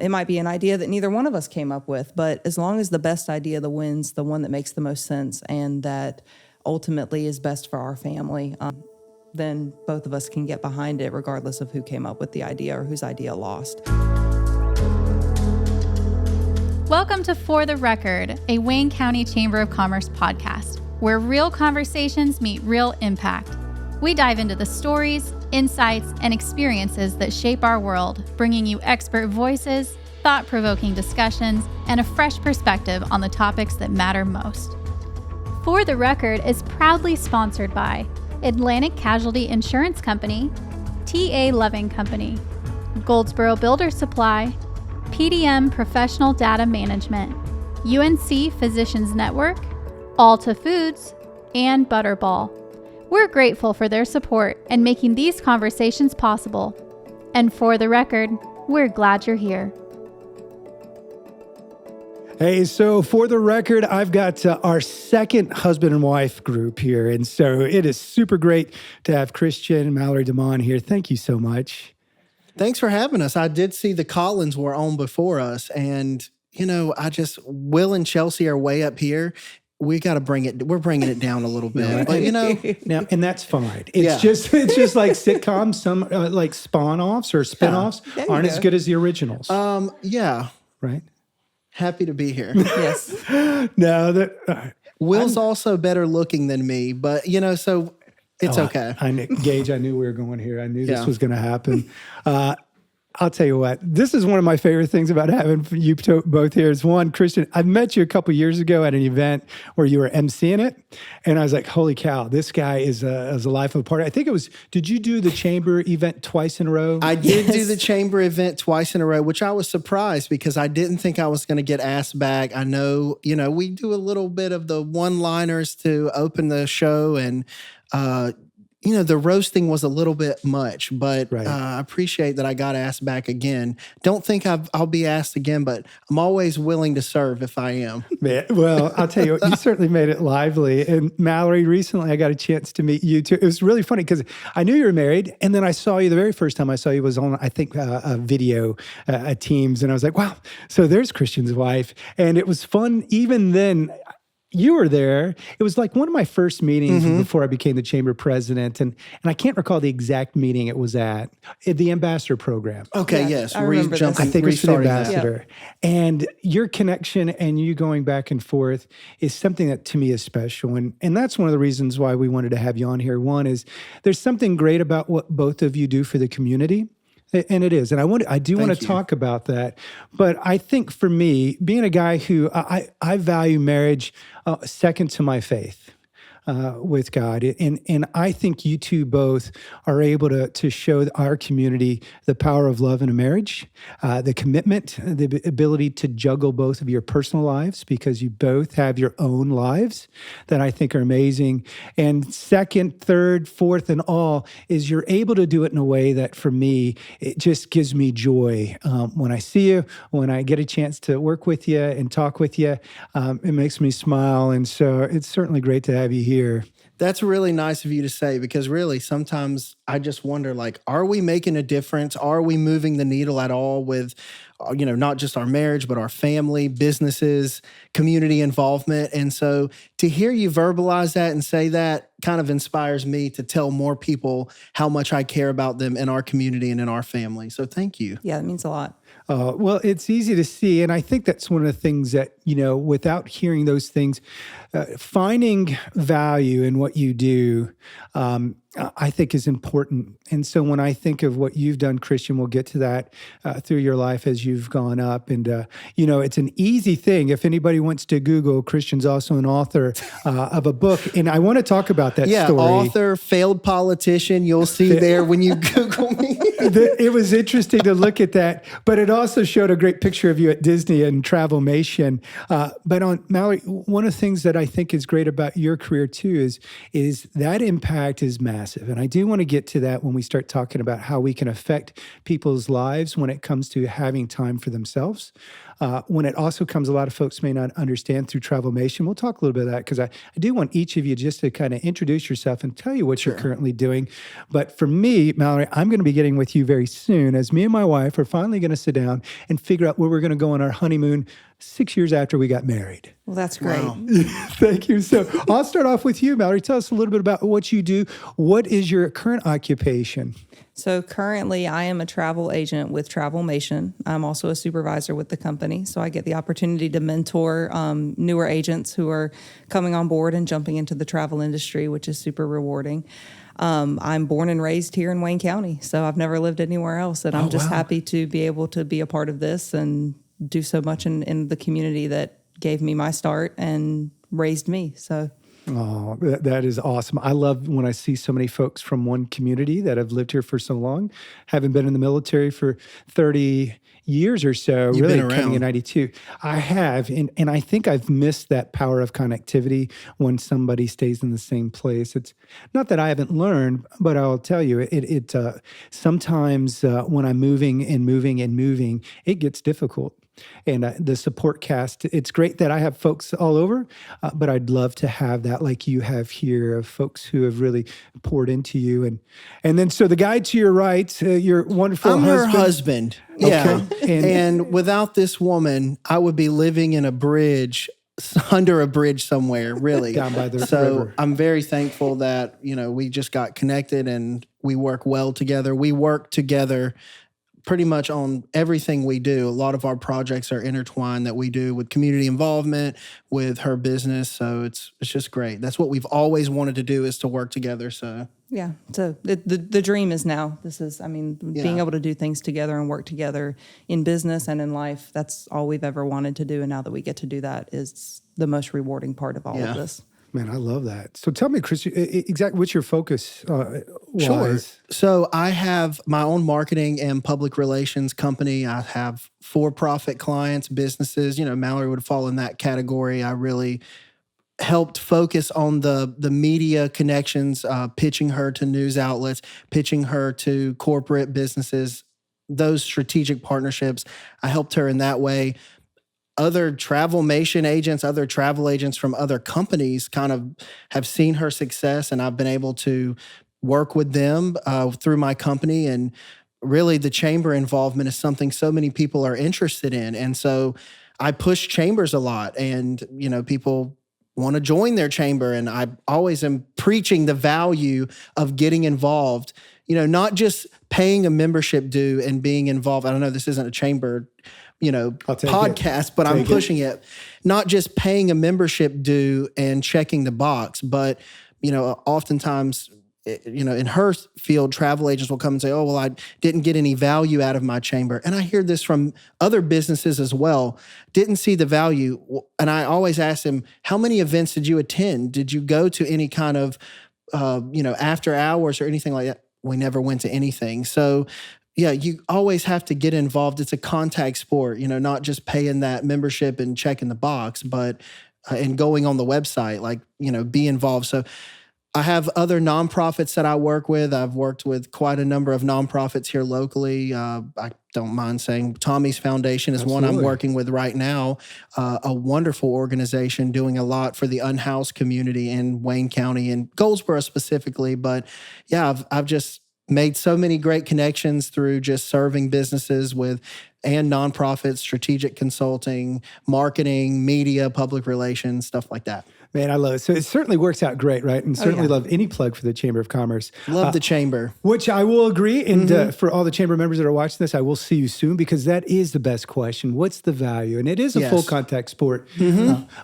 It might be an idea that neither one of us came up with, but as long as the best idea that wins, the one that makes the most sense and that ultimately is best for our family, then both of us can get behind it regardless of who came up with the idea or whose idea lost. Welcome to For the Record, a Wayne County Chamber of Commerce podcast, where real conversations meet real impact. We dive into the stories, insights, and experiences that shape our world, bringing you expert voices, thought-provoking discussions, and a fresh perspective on the topics that matter most. For the Record is proudly sponsored by Atlantic Casualty Insurance Company, T.A. Loving Company, Goldsboro Builder Supply, PDM Professional Data Management, UNC Physicians Network, Alta Foods, and Butterball. We're grateful for their support and making these conversations possible. And for the record, we're glad you're here. Hey, so for the record, I've got our second husband and wife group here. And so it is super great to have Chretien and Mallory Dumond here. Thank you so much. Thanks for having us. I did see the Collins were on before us. And, Will and Chelsea are way up here. We got to we're bringing it down a little bit, but now, and that's fine. It's just like sitcoms, some like spawn-offs or spin-offs aren't as good as the originals. Right. Happy to be here. Yes. Will's also better looking than me, but so it's okay. Gage, I knew we were going here. I knew this was going to happen. I'll tell you what, this is one of my favorite things about having you both here is one, Chretien, I met you a couple years ago at an event where you were emceeing it. And I was like, holy cow, this guy is a life of a party. I think it was, did you do the chamber event twice in a row? I did do the chamber event twice in a row, which I was surprised because I didn't think I was going to get asked back. I know, we do a little bit of the one-liners to open the show and, the roasting was a little bit much, but I appreciate that I got asked back again. Don't think I'll be asked again, but I'm always willing to serve if I am. Man, well, I'll tell you what, you certainly made it lively. And Mallory, recently I got a chance to meet you too. It was really funny because I knew you were married, and then I saw you the very first time I saw you was on, I think, a video at Teams, and I was like, wow, so there's Chrétien's wife. And it was fun even then. You were there. It was like one of my first meetings before I became the chamber president. And I can't recall the exact meeting it was at the ambassador program. Okay, yes. I remember I think it was for the ambassador. Yeah. And your connection and you going back and forth is something that to me is special. And that's one of the reasons why we wanted to have you on here. One is there's something great about what both of you do for the community. And it is. And I do want to talk about that. But I think for me, being a guy who I value marriage second to my faith with God. And I think you two both are able to show our community the power of love in a marriage, the commitment, the ability to juggle both of your personal lives because you both have your own lives that I think are amazing. And second, third, fourth, and all is you're able to do it in a way that for me, it just gives me joy. When I see you, when I get a chance to work with you and talk with you, it makes me smile. And so it's certainly great to have you here. That's really nice of you to say because really sometimes I just wonder are we making a difference? Are we moving the needle at all with, not just our marriage, but our family, businesses, community involvement? And so to hear you verbalize that and say that kind of inspires me to tell more people how much I care about them in our community and in our family. So thank you. Yeah, that means a lot. Well, it's easy to see. And I think that's one of the things that, without hearing those things, finding value in what you do, I think is important. And so when I think of what you've done, Chrétien, we'll get to that through your life as you've gone up. And, it's an easy thing. If anybody wants to Google, Chrétien's also an author of a book. And I want to talk about that story. Yeah, author, failed politician. You'll see there when you Google me. It was interesting to look at that. But it also showed a great picture of you at Disney and Travelmation. But on Mallory, one of the things that I think is great about your career too is that impact is massive. And I do want to get to that when we start talking about how we can affect people's lives when it comes to having time for themselves. when it also comes, a lot of folks may not understand through Travelmation. We'll talk a little bit of that because I do want each of you just to kind of introduce yourself and tell you what you're currently doing. But for me, Mallory, I'm going to be getting with you very soon as me and my wife are finally going to sit down and figure out where we're going to go on our honeymoon 6 years after we got married. Well, that's great. Wow. Thank you. So I'll start off with you, Mallory. Tell us a little bit about what you do. What is your current occupation? So currently I am a travel agent with Travelmation. I'm also a supervisor with the company. So I get the opportunity to mentor newer agents who are coming on board and jumping into the travel industry, which is super rewarding. I'm born and raised here in Wayne County, so I've never lived anywhere else. And I'm just happy to be able to be a part of this and do so much in the community that gave me my start and raised me. So. Oh, that is awesome. I love when I see so many folks from one community that have lived here for so long, having been in the military for 30 years or so, You've really been around. coming in 92. I have, and I think I've missed that power of connectivity when somebody stays in the same place. It's not that I haven't learned, but I'll tell you, it sometimes when I'm moving, it gets difficult. And the support cast, it's great that I have folks all over, but I'd love to have that like you have here of folks who have really poured into you. And then, so the guy to your right, your wonderful I'm husband. her husband. Yeah. Okay. And without this woman, I would be living in a bridge, under a bridge somewhere, really. Down by the so river. I'm very thankful that, we just got connected and we work well together. We work together pretty much on everything we do. A lot of our projects are intertwined that we do with community involvement, with her business. So it's just great. That's what we've always wanted to do, is to work together. So Yeah. So the dream is now. This is, being able to do things together and work together in business and in life. That's all we've ever wanted to do. And now that we get to do that is the most rewarding part of all of this. Man, I love that. So tell me, Chris, exactly what's your focus Sure. So I have my own marketing and public relations company. I have for-profit clients, businesses. Mallory would fall in that category. I really helped focus on the media connections, pitching her to news outlets, pitching her to corporate businesses, those strategic partnerships. I helped her in that way. Other Travelmation agents, other travel agents from other companies kind of have seen her success, and I've been able to work with them through my company. And really, the chamber involvement is something so many people are interested in. And so I push chambers a lot, and, people want to join their chamber. And I always am preaching the value of getting involved, not just paying a membership due and being involved. I don't know, this isn't a chamber podcast, but I'm pushing it. Not just paying a membership due and checking the box, but, oftentimes, in her field, travel agents will come and say, oh, well, I didn't get any value out of my chamber. And I hear this from other businesses as well. Didn't see the value. And I always ask them, how many events did you attend? Did you go to any kind of, after hours or anything like that? We never went to anything. So, yeah, you always have to get involved. It's a contact sport, not just paying that membership and checking the box, but and going on the website, be involved. So I have other nonprofits that I work with. I've worked with quite a number of nonprofits here locally. I don't mind saying Tommy's Foundation is one I'm working with right now. A wonderful organization doing a lot for the unhoused community in Wayne County and Goldsboro specifically. But yeah, I've just made so many great connections through just serving businesses and nonprofits, strategic consulting, marketing, media, public relations, stuff like that. Man, I love it. So it certainly works out great, right? And certainly love any plug for the Chamber of Commerce. Love the Chamber. Which I will agree. And for all the Chamber members that are watching this, I will see you soon, because that is the best question. What's the value? And it is a full contact sport.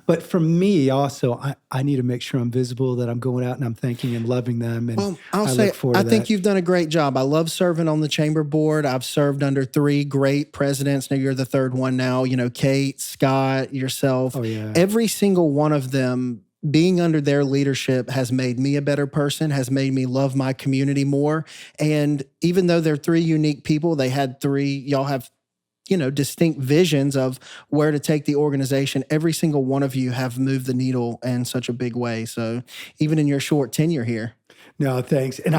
But for me also, I need to make sure I'm visible, that I'm going out and I'm thanking and loving them. And I think you've done a great job. I love serving on the Chamber board. I've served under 3 great presidents. Now you're the 3rd one now. Kate, Scott, yourself. Every single one of them, being under their leadership has made me a better person, has made me love my community more. And even though they're 3 unique people, y'all have, distinct visions of where to take the organization. Every single one of you have moved the needle in such a big way. So even in your short tenure here. No, thanks. And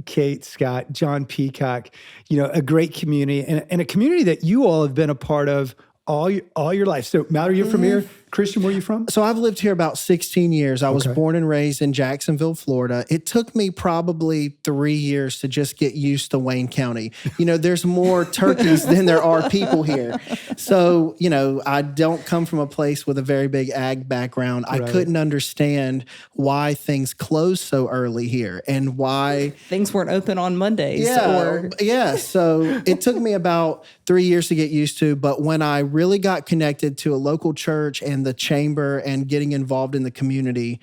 Kate, Scott, John Peacock, a great community and a community that you all have been a part of all your life. So, Mallory, you're from here. Chrétien, where are you from? So I've lived here about 16 years. I was born and raised in Jacksonville, Florida. It took me probably 3 years to just get used to Wayne County. You know, there's more turkeys than there are people here. So, you know, I don't come from a place with a very big ag background. I couldn't understand why things closed so early here and why things weren't open on Mondays. So it took me about 3 years to get used to. But when I really got connected to a local church and the chamber and getting involved in the community,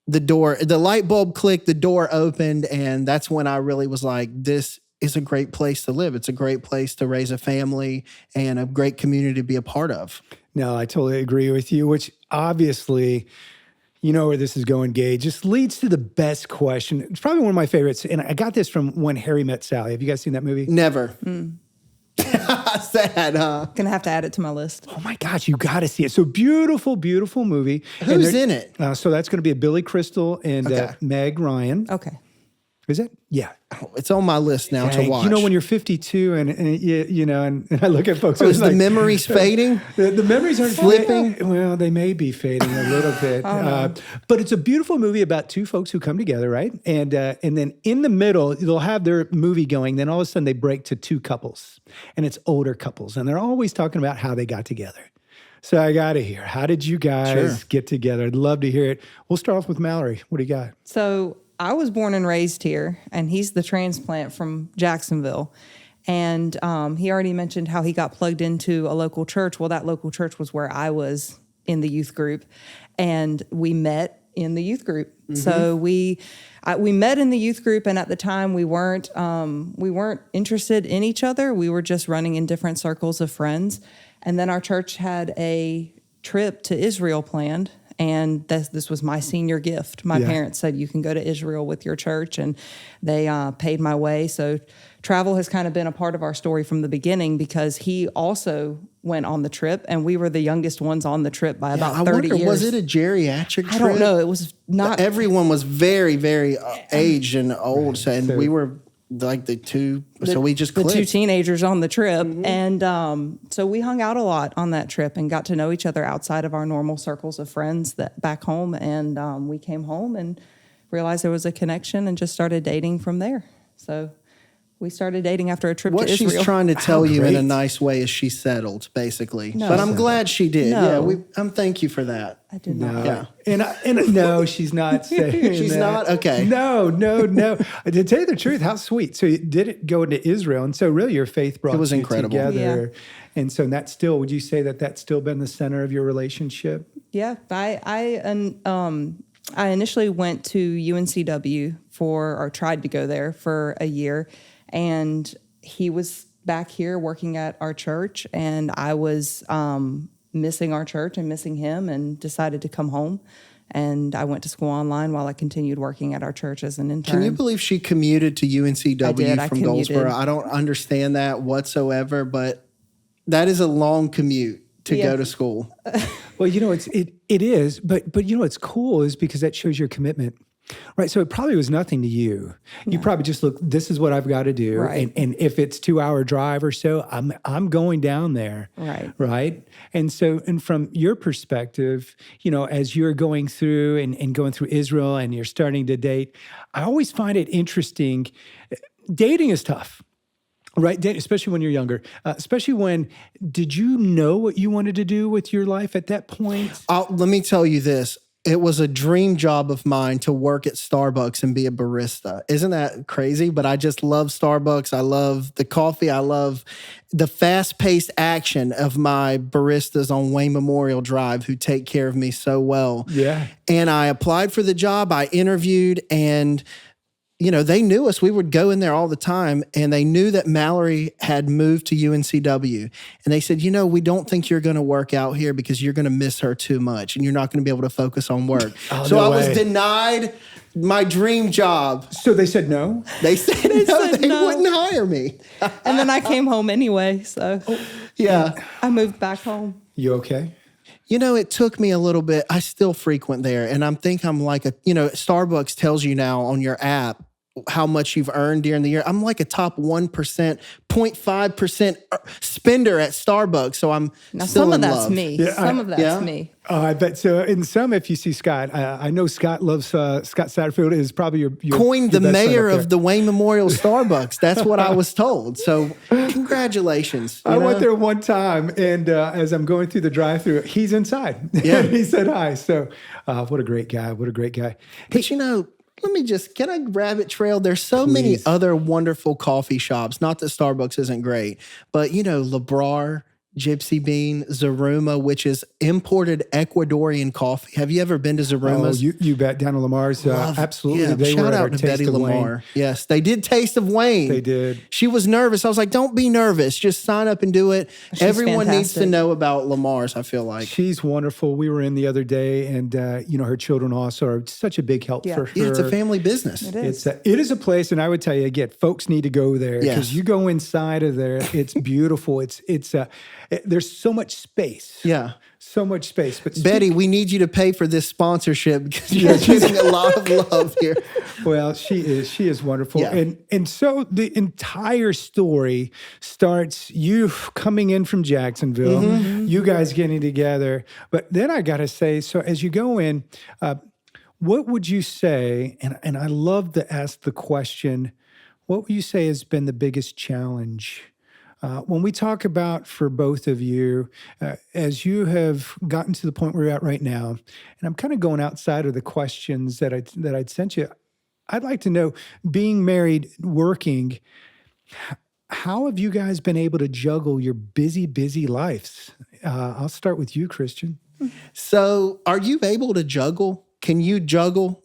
the light bulb clicked, the door opened, and that's when I really was like, this is a great place to live. It's a great place to raise a family and a great community to be a part of. No, I totally agree with you, which obviously, you know where this is going, Gage, just leads to the best question. It's probably one of my favorites, and I got this from When Harry Met Sally. Have you guys seen that movie? Never. Sad, huh? Gonna have to add it to my list. Oh my gosh, you got to see it. So beautiful, beautiful movie. Who's in it? So that's going to be a Billy Crystal and Meg Ryan. Okay. Is it? Yeah. Oh, it's on my list now to watch. You know, when you're 52 and you know, and I look at folks. Is the memories fading? The memories aren't flipping. Well, they may be fading a little bit. But it's a beautiful movie about two folks who come together, right? And then in the middle, they'll have their movie going. Then all of a sudden they break to two couples. And it's older couples. And they're always talking about how they got together. So I got to hear, how did you guys get together? I'd love to hear it. We'll start off with Mallory. What do you got? So I was born and raised here, and he's the transplant from Jacksonville. And he already mentioned how he got plugged into a local church. Well, that local church was where I was in the youth group, and we met in the youth group. So we met in the youth group, and at the time we weren't interested in each other. We were just running in different circles of friends. And then our church had a trip to Israel planned. And this was my senior gift. My parents said, you can go to Israel with your church, and they paid my way. So travel has kind of been a part of our story from the beginning, because he also went on the trip, and we were the youngest ones on the trip by about 30 years. Was it a geriatric trip? I don't know. It was not. Everyone was very, very aged and old, and we were like so we just clicked. The two teenagers on the trip. And so we hung out a lot on that trip and got to know each other outside of our normal circles of friends that back home. And we came home and realized there was a connection and just started dating from there. So we started dating after a trip to Israel. What she's trying to tell you in a nice way is she settled, basically. No. But I'm glad she did. No. Yeah, thank you for that. I did not. Yeah. And no, she's not saying She's that. not? Okay. No. To tell you the truth, how sweet. So you didn't go into Israel. And so really your faith brought you together. Yeah. And so that's still, would you say that that's still been the center of your relationship? Yeah. I initially went to UNCW tried to go there for a year. And he was back here working at our church, and I was missing our church and missing him, and decided to come home. And I went to school online while I continued working at our church as an intern. Can you believe she commuted to UNCW from Goldsboro? I don't understand that whatsoever, but that is a long commute to go to school. Well, you know, it is, but you know what's cool is because that shows your commitment. Right. So it probably was nothing to you. No. You probably just look, this is what I've got to do. Right. And if it's 2-hour drive or so, I'm going down there. Right. Right. And so, and from your perspective, you know, as you're going through and going through Israel and you're starting to date, I always find it interesting. Dating is tough. Right, especially when you're younger, especially when, did you know what you wanted to do with your life at that point? Let me tell you this. It was a dream job of mine to work at Starbucks and be a barista. Isn't that crazy? But I just love Starbucks. I love the coffee. I love the fast-paced action of my baristas on Wayne Memorial Drive who take care of me so well. Yeah. And I applied for the job. I interviewed, and you know, they knew us. We would go in there all the time, and they knew that Mallory had moved to UNCW. And they said, you know, we don't think you're going to work out here because you're going to miss her too much, and you're not going to be able to focus on work. So I was denied my dream job. So they said no? They said no. They wouldn't hire me. And then I came home anyway. So yeah, I moved back home. You okay? You know, it took me a little bit. I still frequent there, and I'm like Starbucks tells you now on your app, how much you've earned during the year. I'm like a top 1%, 0.5% spender at Starbucks. So I'm Now, still some of in that's love. me. Yeah, Some of that's me. I bet so. In some, if you see Scott, I know Scott loves Scott Satterfield is probably your Coined the best friend mayor up there. of the Wayne Memorial Starbucks. That's what I was told. So congratulations. I went there one time, and as I'm going through the drive-thru, he's inside. Yeah. He said hi. So, what a great guy! What a great guy. But can I rabbit trail? There's so many other wonderful coffee shops. Not that Starbucks isn't great, but Labrar, Gypsy Bean, Zaruma, which is imported Ecuadorian coffee. Have you ever been to Zaruma's? Oh, you bet. Down in Lamar's, absolutely. Yeah, They were shout at our out to Taste Betty of Wayne. Lamar. Yes, they did Taste of Wayne. They did. She was nervous. I was like, don't be nervous. Just sign up and do it. She's Everyone needs to fantastic. know about Lamar's, I feel like. She's wonderful. We were in the other day, and her children also are such a big help for her. Yeah, it's a family business. It is. It is a place, and I would tell you again, folks need to go there because Yes. you go inside of there. It's beautiful. There's so much space. Yeah. So much space. But Betty, we need you to pay for this sponsorship because you're getting a lot of love here. well, she is wonderful. Yeah. And so the entire story starts you coming in from Jacksonville, you guys getting together. But then I got to say, so as you go in, what would you say, and I love to ask the question, what would you say has been the biggest challenge? When we talk about for both of you, as you have gotten to the point where you're at right now, and I'm kind of going outside of the questions that I'd sent you, I'd like to know, being married, working, how have you guys been able to juggle your busy, busy lives? I'll start with you, Chrétien. So, are you able to juggle? Can you juggle?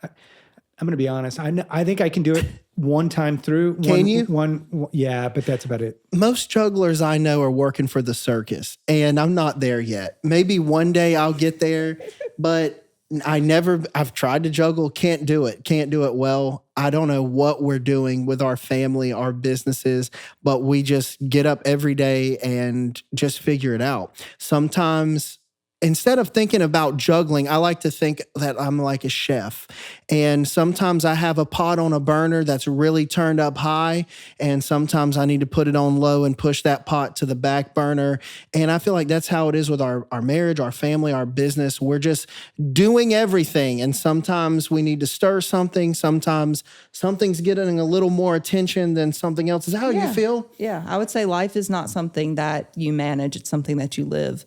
I'm going to be honest. I think I can do it one time through. Can you? Yeah, but that's about it. Most jugglers I know are working for the circus, and I'm not there yet. Maybe one day I'll get there, but I've tried to juggle, can't do it well. I don't know what we're doing with our family, our businesses, but we just get up every day and just figure it out. Sometimes, instead of thinking about juggling, I like to think that I'm like a chef. And sometimes I have a pot on a burner that's really turned up high. And sometimes I need to put it on low and push that pot to the back burner. And I feel like that's how it is with our marriage, our family, our business. We're just doing everything. And sometimes we need to stir something. Sometimes something's getting a little more attention than something else. Is that how you feel? Yeah, I would say life is not something that you manage. It's something that you live.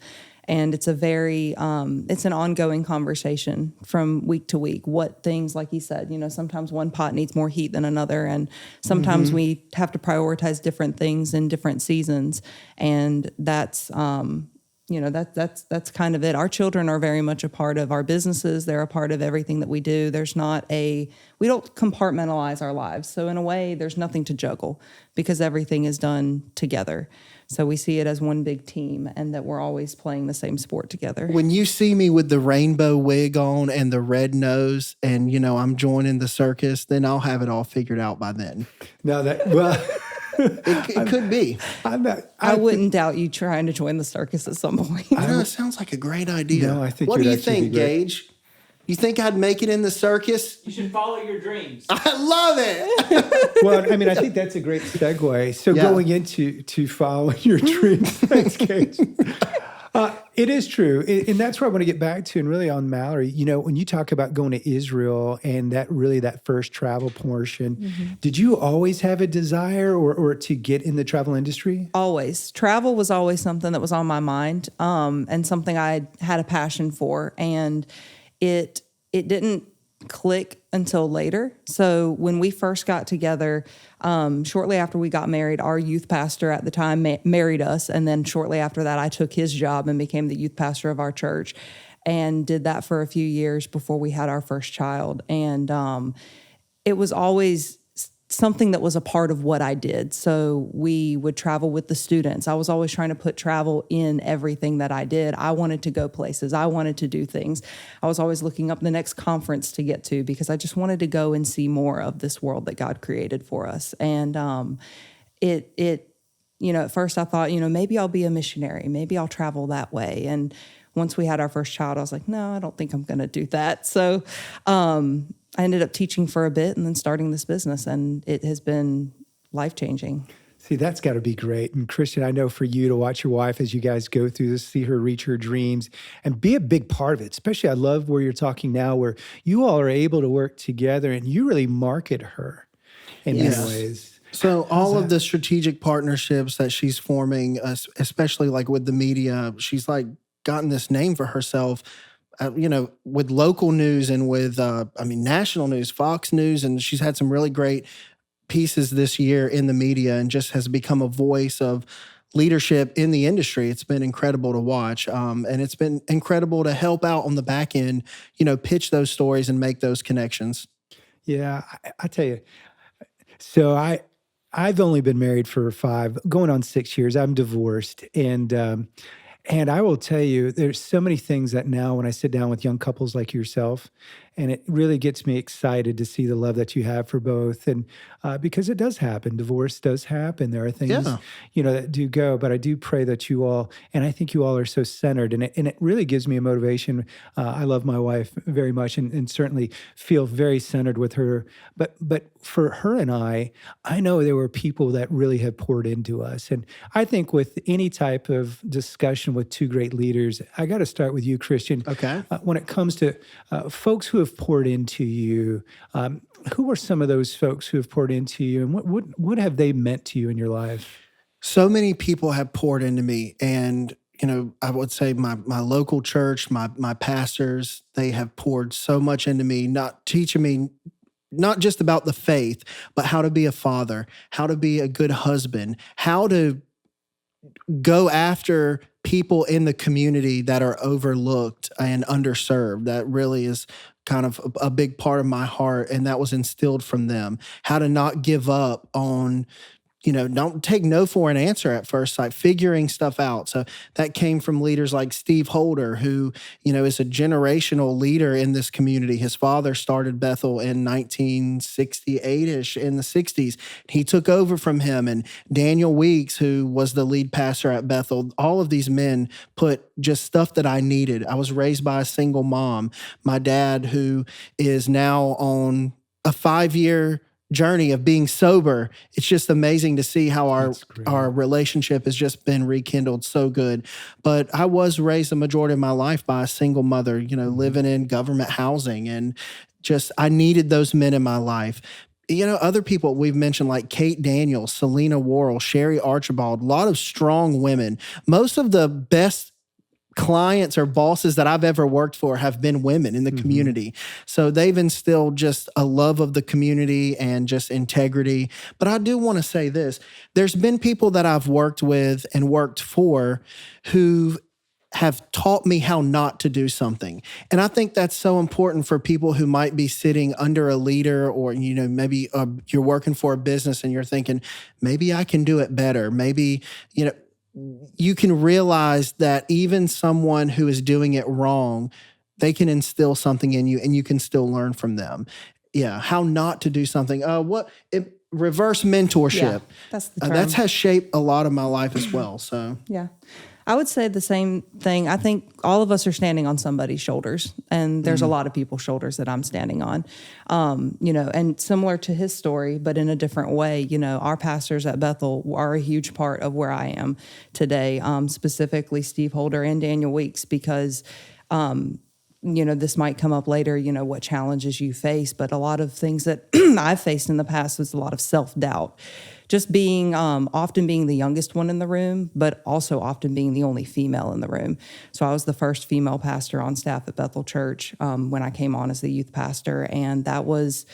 And it's it's an ongoing conversation from week to week. What things, like he said, sometimes one pot needs more heat than another. And sometimes we have to prioritize different things in different seasons. And that's kind of it. Our children are very much a part of our businesses. They're a part of everything that we do. We don't compartmentalize our lives. So in a way, there's nothing to juggle because everything is done together. So we see it as one big team and that we're always playing the same sport together. When you see me with the rainbow wig on and the red nose and, I'm joining the circus, then I'll have it all figured out by then. No, It could be. I wouldn't doubt you trying to join the circus at some point. It sounds like a great idea. No, I think what do you'd you actually think, be great. Gage? You think I'd make it in the circus? You should follow your dreams. I love it. Well, I think that's a great segue. So going into following your dreams, thanks, Gage. It is true. And that's where I want to get back to. And really on Mallory, when you talk about going to Israel and that first travel portion, did you always have a desire or to get in the travel industry? Always. Travel was always something that was on my mind and something I had a passion for. And it didn't click until later. So when we first got together, shortly after we got married, our youth pastor at the time married us. And then shortly after that, I took his job and became the youth pastor of our church and did that for a few years before we had our first child. And it was always something that was a part of what I did. So we would travel with the students. I was always trying to put travel in everything that I did. I wanted to go places. I wanted to do things. I was always looking up the next conference to get to because I just wanted to go and see more of this world that God created for us. And at first I thought, maybe I'll be a missionary. Maybe I'll travel that way. And once we had our first child, I was like, no, I don't think I'm going to do that. So I ended up teaching for a bit and then starting this business, and it has been life-changing. See, that's got to be great. And Chrétien, I know for you to watch your wife as you guys go through this, see her reach her dreams and be a big part of it. Especially, I love where you're talking now, where you all are able to work together and you really market her in many ways. So all of the strategic partnerships that she's forming, especially like with the media, she's like gotten this name for herself, with local news and with, national news, Fox News, and she's had some really great pieces this year in the media and just has become a voice of leadership in the industry. It's been incredible to watch. And it's been incredible to help out on the back end, pitch those stories and make those connections. Yeah, I tell you. So I've only been married for 5, going on 6 years. I'm divorced. And I will tell you, there's so many things that now when I sit down with young couples like yourself, and it really gets me excited to see the love that you have for both. And because it does happen, divorce does happen. There are things, that do go, but I do pray that you all, and I think you all are so centered, and it really gives me a motivation. I love my wife very much and certainly feel very centered with her. But for her and I know there were people that really have poured into us. And I think with any type of discussion with two great leaders, I got to start with you, Chrétien. Okay. When it comes to folks who have poured into you, who are some of those folks who have poured into you, and what have they meant to you in your life? So many people have poured into me, and I would say my local church, my pastors, they have poured so much into me, not teaching me not just about the faith, but how to be a father, how to be a good husband, how to go after people in the community that are overlooked and underserved. That really is kind of a big part of my heart, and that was instilled from them. How to not give up on, don't take no for an answer at first sight, figuring stuff out. So that came from leaders like Steve Holder, who, is a generational leader in this community. His father started Bethel in 1968-ish, in the 60s. He took over from him. And Daniel Weeks, who was the lead pastor at Bethel, all of these men put just stuff that I needed. I was raised by a single mom. My dad, who is now on a 5-year journey of being sober. It's just amazing to see how our relationship has just been rekindled so good. But I was raised the majority of my life by a single mother, living in government housing, and just I needed those men in my life. Other people we've mentioned like Kate Daniels, Selena Worrell, Sherry Archibald, a lot of strong women. Most of the best clients or bosses that I've ever worked for have been women in the community. So they've instilled just a love of the community and just integrity. But I do want to say this. There's been people that I've worked with and worked for who have taught me how not to do something. And I think that's so important for people who might be sitting under a leader, or, maybe you're working for a business and you're thinking, maybe I can do it better. Maybe, you can realize that even someone who is doing it wrong, they can instill something in you and you can still learn from them. Yeah. How not to do something. Reverse mentorship. Yeah, that's the term. That has shaped a lot of my life as well. So yeah. I would say the same thing. I think all of us are standing on somebody's shoulders, and there's a lot of people's shoulders that I'm standing on, and similar to his story, but in a different way. Our pastors at Bethel are a huge part of where I am today, specifically Steve Holder and Daniel Weeks, because, this might come up later, what challenges you face, but a lot of things that I've faced in the past was a lot of self-doubt. Just being, often being the youngest one in the room, but also often being the only female in the room. So I was the first female pastor on staff at Bethel Church when I came on as the youth pastor. And that was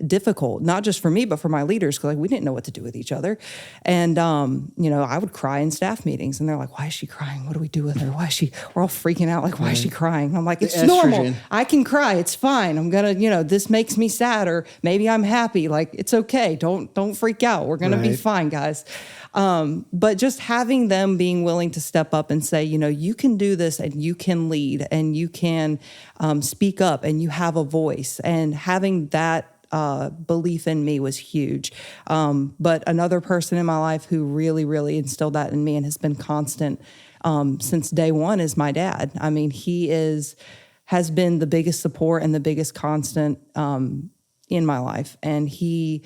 difficult, not just for me, but for my leaders, because we didn't know what to do with each other. And, I would cry in staff meetings, and they're like, why is she crying? What do we do with her? We're all freaking out, why is she crying? And I'm like, it's normal. I can cry. It's fine. I'm going to, this makes me sad, or maybe I'm happy. It's okay. Don't freak out. We're going to be fine, guys. But just having them being willing to step up and say, you can do this, and you can lead, and you can speak up, and you have a voice, and having that belief in me was huge. But another person in my life who really, really instilled that in me and has been constant since day one is my dad. I mean, he is has been the biggest support and the biggest constant in my life. And he,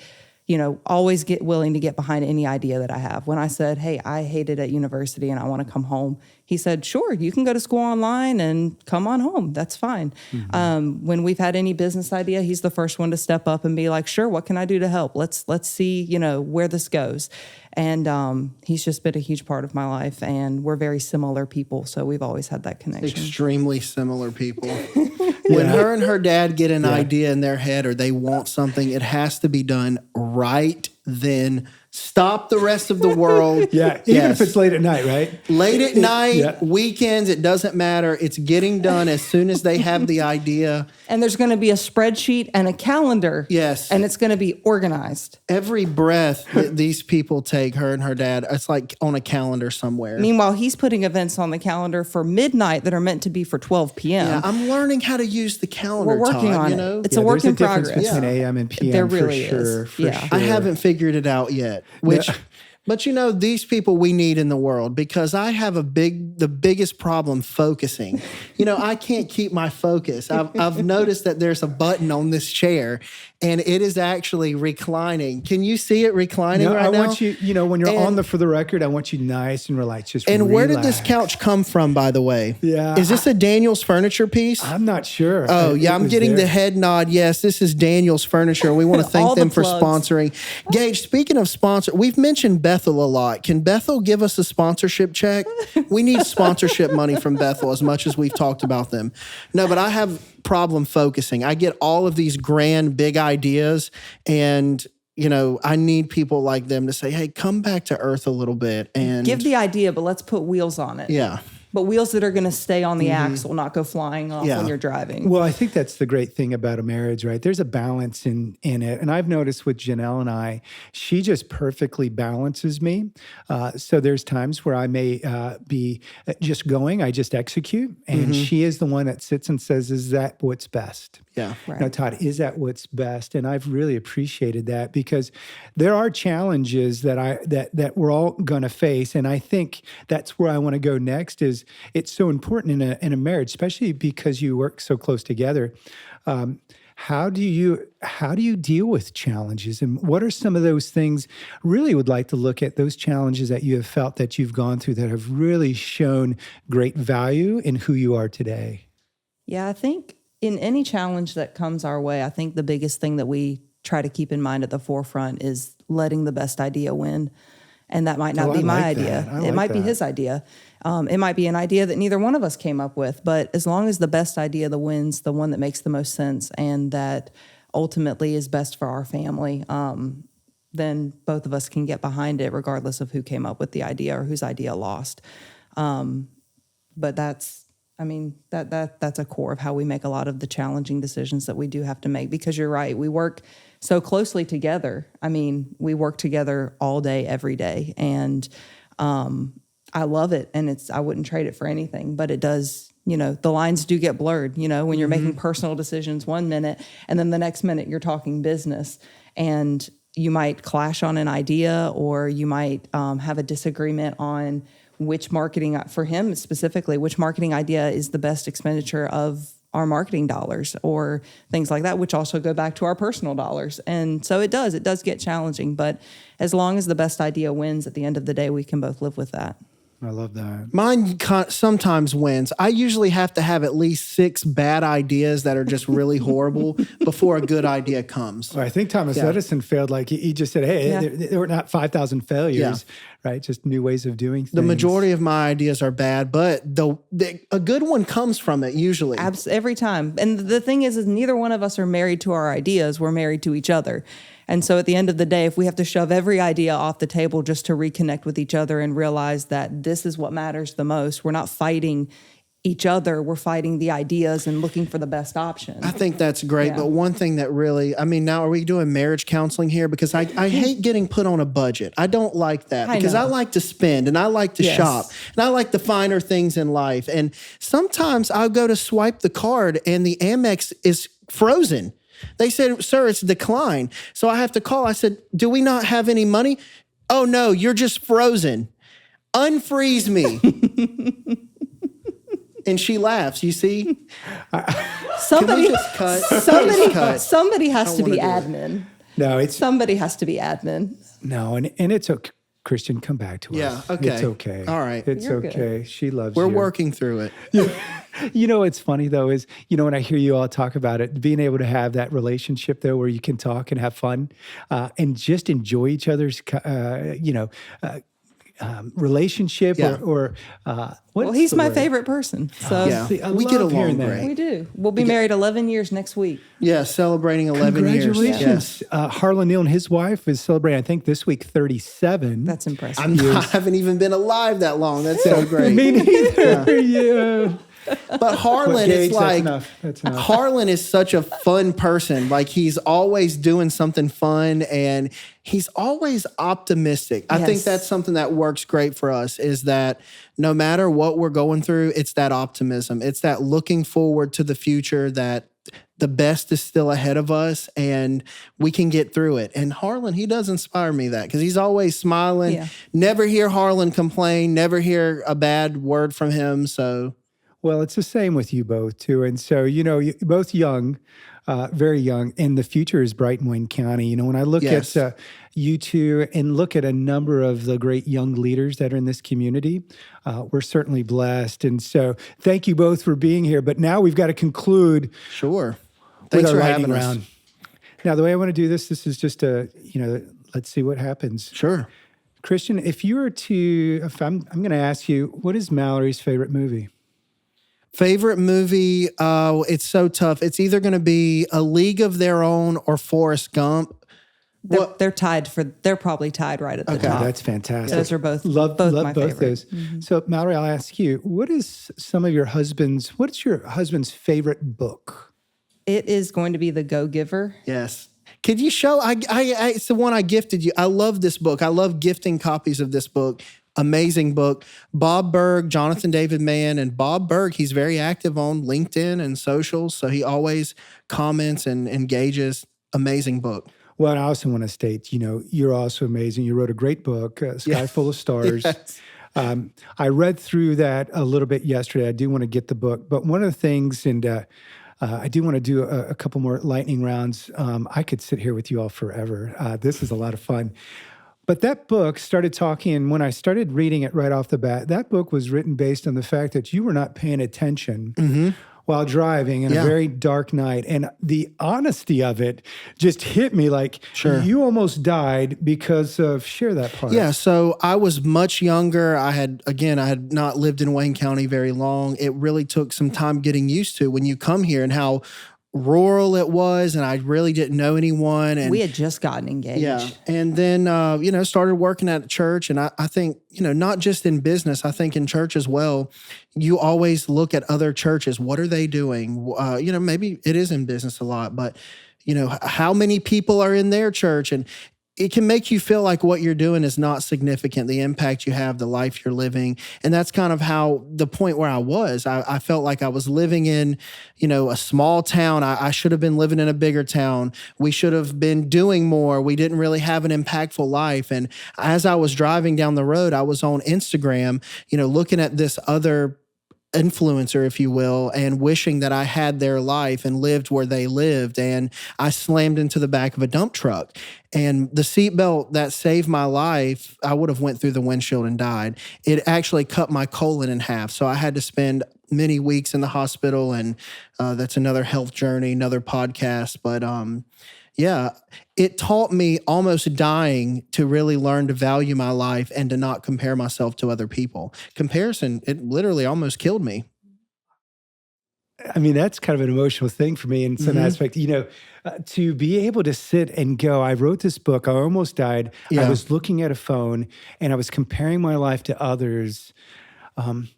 always willing to get behind any idea that I have. When I said, hey, I hated at university and I want to come home, he said, sure, you can go to school online and come on home. That's fine. Mm-hmm. When we've had any business idea, he's the first one to step up and be like, sure, what can I do to help? Let's see, where this goes. And he's just been a huge part of my life, and we're very similar people. So we've always had that connection. Extremely similar people. When her and her dad get an idea in their head or they want something, it has to be done right then. Stop the rest of the world. Even if it's late at night, right? Late at night, weekends, it doesn't matter. It's getting done as soon as they have the idea. And there's going to be a spreadsheet and a calendar. Yes. And it's going to be organized. Every breath that these people take, her and her dad, it's like on a calendar somewhere. Meanwhile, he's putting events on the calendar for midnight that are meant to be for 12 p.m. Yeah, I'm learning how to use the calendar, We're working on it. It's a work in progress. There's a difference between AM and PM there really for is. sure. I haven't figured it out yet, But these people we need in the world, because I have the biggest problem focusing. I can't keep my focus. I've noticed that there's a button on this chair and it is actually reclining. Can you see it reclining right now? I want you, when you're on For the Record, I want you nice and relaxed. Just relax. Where did this couch come from, by the way? Yeah. Is this a Daniel's Furniture piece? I'm not sure. Oh, yeah, I'm getting the head nod. Yes, this is Daniel's Furniture. We want to thank them for sponsoring. Gage, speaking of sponsor, we've mentioned Bethel a lot. Can Bethel give us a sponsorship check? We need sponsorship money from Bethel as much as we've talked about them. No, but I have problem focusing. I get all of these grand, big ideas, and I need people like them to say, hey, come back to earth a little bit and give the idea, but let's put wheels on it. Yeah. But wheels that are going to stay on the axle, not go flying off when you're driving. Well, I think that's the great thing about a marriage, right? There's a balance in it. And I've noticed with Janelle and I, she just perfectly balances me. So there's times where I may be just going, I just execute. And she is the one that sits and says, is that what's best? Yeah. Right. Todd, is that what's best? And I've really appreciated that, because there are challenges that we're all going to face. And I think that's where I want to go next. Is it's so important in a marriage, especially because you work so close together. How do you deal with challenges, and what are some of those things? Really would like to look at those challenges that you have felt that you've gone through that have really shown great value in who you are today. Yeah, I think in any challenge that comes our way, I think the biggest thing that we try to keep in mind at the forefront is letting the best idea win. And that might not be my idea. It might be his idea. It might be an idea that neither one of us came up with. But as long as the best idea that wins, the one that makes the most sense and that ultimately is best for our family, then both of us can get behind it regardless of who came up with the idea or whose idea lost. But that's a core of how we make a lot of the challenging decisions that we do have to make, because you're right. We work so closely together. We work together all day, every day. And I love it. And I wouldn't trade it for anything, but it does, the lines do get blurred, when you're making personal decisions one minute and then the next minute you're talking business, and you might clash on an idea, or you might have a disagreement on which marketing, for him specifically, which marketing idea is the best expenditure of our marketing dollars, or things like that, which also go back to our personal dollars. And so it does get challenging, but as long as the best idea wins at the end of the day, we can both live with that. I love that. Mine sometimes wins. I usually have to have at least 6 bad ideas that are just really horrible before a good idea comes. Well, I think Thomas Edison failed. Like he just said, hey, there were not 5,000 failures, right? Just new ways of doing things. The majority of my ideas are bad, but a good one comes from it usually. Every time. And the thing is neither one of us are married to our ideas. We're married to each other. And so at the end of the day, if we have to shove every idea off the table just to reconnect with each other and realize that this is what matters the most, we're not fighting each other, we're fighting the ideas and looking for the best option. I think that's great. But one thing that really, now are we doing marriage counseling here? Because I hate getting put on a budget. I don't like that, because I like to spend and I like to shop and I like the finer things in life. And sometimes I'll go to swipe the card and the Amex is frozen. They said, sir, it's declined. So I have to call. I said, do we not have any money? Oh, no, you're just frozen. Unfreeze me. And she laughs, you see? Somebody, Can we just cut? somebody has to be wanna admin. No, Somebody has to be admin. no, and it's okay. Christian, come back to us. Yeah, okay. It's okay. All right. It's You're good. okay. She loves We're you. working through it. You know what's funny though is, when I hear you all talk about it, being able to have that relationship though where you can talk and have fun and just enjoy each other's, relationship Yeah. or Well, he's my favorite person. So Yeah. See, I We get love hearing along that. great. we do. We'll be married 11 years next week. Yeah, celebrating 11 years. Congratulations. Yes. Harlan Neal and his wife is celebrating, I think, this week 37. That's impressive. I haven't even been alive that long. That's so great. Me neither. Yeah. But Harlan Gage, is like, that's enough. Harlan is such a fun person. Like he's always doing something fun and he's always optimistic. I think Yes. that's something that works great for us is that no matter what we're going through, it's that optimism. It's that looking forward to the future that the best is still ahead of us and we can get through it. And Harlan, he does inspire me that because he's always smiling. Yeah. Never hear Harlan complain, never hear a bad word from him. So Well, it's the same with you both, too. And so, you're both young, very young, and the future is bright in Wayne County. When I look Yes. at you two and look at a number of the great young leaders that are in this community, we're certainly blessed. And so thank you both for being here. But now we've got to conclude sure. with Thanks our for lightning having us. round. Now, the way I want to do this is just let's see what happens. Sure. Christian, if I'm going to ask you, what is Mallory's favorite movie? Favorite movie? It's so tough. It's either going to be A League of Their Own or Forrest Gump. They're tied they're probably tied right at the Okay, top. that's fantastic. Those are both love my both favorite. those. So, Mallory, I'll ask you, what's your husband's favorite book? It is going to be The Go-Giver. Yes. Could you show? It's the one I gifted you. I love this book. I love gifting copies of this book. Amazing book. Bob Berg, Jonathan David Mann, and Bob Berg, he's very active on LinkedIn and socials. So he always comments and engages. Amazing book. Well, I also want to state, you're also amazing. You wrote a great book, Sky Full of Stars. Yes. I read through that a little bit yesterday. I do want to get the book. But one of the things, and I do want to do a couple more lightning rounds. I could sit here with you all forever. This is a lot of fun. But that book started talking, and when I started reading it right off the bat, that book was written based on the fact that you were not paying attention while driving in a very dark night. And the honesty of it just hit me like, you almost died because of, share that part. Yeah, so I was much younger. I had not lived in Wayne County very long. It really took some time getting used to when you come here and how rural it was, and I really didn't know anyone. And We had just gotten engaged. yeah, and then started working at a church, and I think not just in business, I think in church as well. You always look at other churches. What are they doing? Maybe it is in business a lot, but how many people are in their church, and it can make you feel like what you're doing is not significant, the impact you have, the life you're living. And that's kind of how the point where I was. I felt like I was living in, a small town. I should have been living in a bigger town. We should have been doing more. We didn't really have an impactful life. And as I was driving down the road, I was on Instagram, looking at this other influencer, if you will, and wishing that I had their life and lived where they lived. And I slammed into the back of a dump truck. And the seatbelt that saved my life, I would have went through the windshield and died. It actually cut my colon in half. So I had to spend many weeks in the hospital, and that's another health journey, another podcast. But yeah, it taught me almost dying to really learn to value my life and to not compare myself to other people. Comparison, it literally almost killed me. I mean, that's kind of an emotional thing for me in some aspect. To be able to sit and go, I wrote this book, I almost died. Yeah. I was looking at a phone and I was comparing my life to others.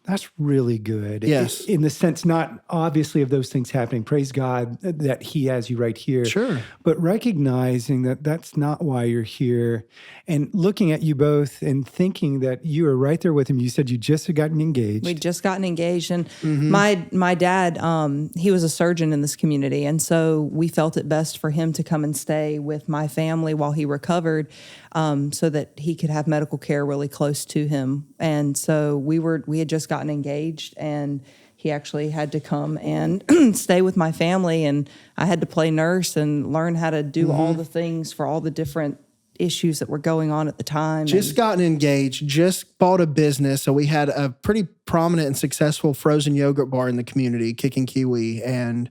That's really good. Yes. In the sense, not obviously of those things happening. Praise God that He has you right here. Sure. But recognizing that that's not why you're here, and looking at you both and thinking that you are right there with Him. You said you just had gotten engaged. We'd just gotten engaged, and my dad, he was a surgeon in this community, and so we felt it best for him to come and stay with my family while he recovered, so that he could have medical care really close to him And so we had just gotten engaged, and he actually had to come and stay with my family, and I had to play nurse and learn how to do all the things for all the different issues that were going on at the time. Just gotten engaged, just bought a business. So we had a pretty prominent and successful frozen yogurt bar in the community, Kicking Kiwi, and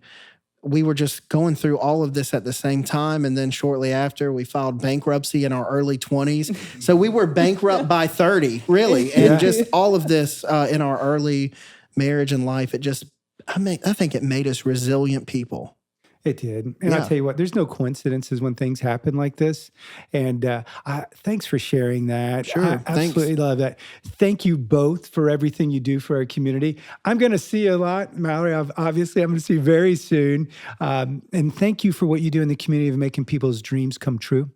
we were just going through all of this at the same time. And then shortly after, we filed bankruptcy in our early 20s. So we were bankrupt by 30, really. And just all of this in our early marriage and life, I think it made us resilient people. It did. And I'll tell you what, there's no coincidences when things happen like this. And thanks for sharing that. Sure. I absolutely love that. Thank you both for everything you do for our community. I'm going to see you a lot, Mallory. Obviously, I'm going to see you very soon. And thank you for what you do in the community of making people's dreams come true.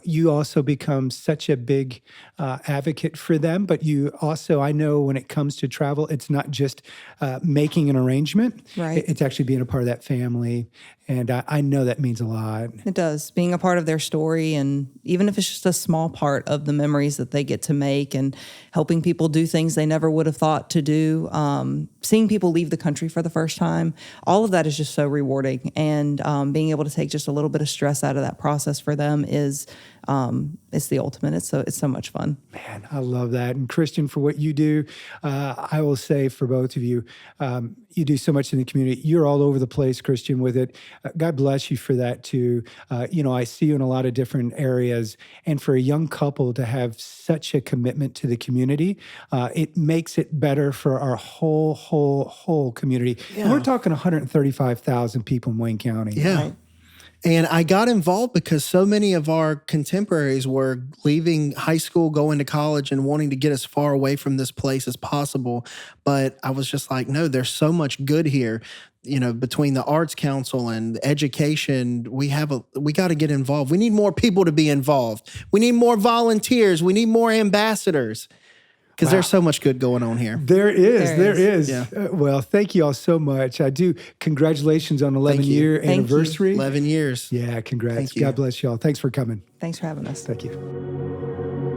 You also become such a big advocate for them, but you also, I know when it comes to travel, it's not just making an arrangement. Right. It's actually being a part of that family. And I know that means a lot. It does. Being a part of their story, and even if it's just a small part of the memories that they get to make, and helping people do things they never would have thought to do, seeing people leave the country for the first time, all of that is just so rewarding. And being able to take just a little bit of stress out of that process for them is it's the ultimate. It's so much fun. Man, I love that. And Chrétien, for what you do, I will say for both of you, you do so much in the community. You're all over the place, Chrétien, with it. God bless you for that too. I see you in a lot of different areas. And for a young couple to have such a commitment to the community, it makes it better for our whole community. Yeah. And we're talking 135,000 people in Wayne County. Yeah. Right? And I got involved because so many of our contemporaries were leaving high school, going to college, and wanting to get as far away from this place as possible. But I was just like, no, there's so much good here. Between the Arts Council and education, we got to get involved. We need more people to be involved. We need more volunteers. We need more ambassadors. Because there's so much good going on here. There is. Yeah. Well, thank you all so much. I do. Congratulations on 11-year anniversary. 11 years. Yeah, congrats. God bless you all. Thanks for coming. Thanks for having us. Thank you.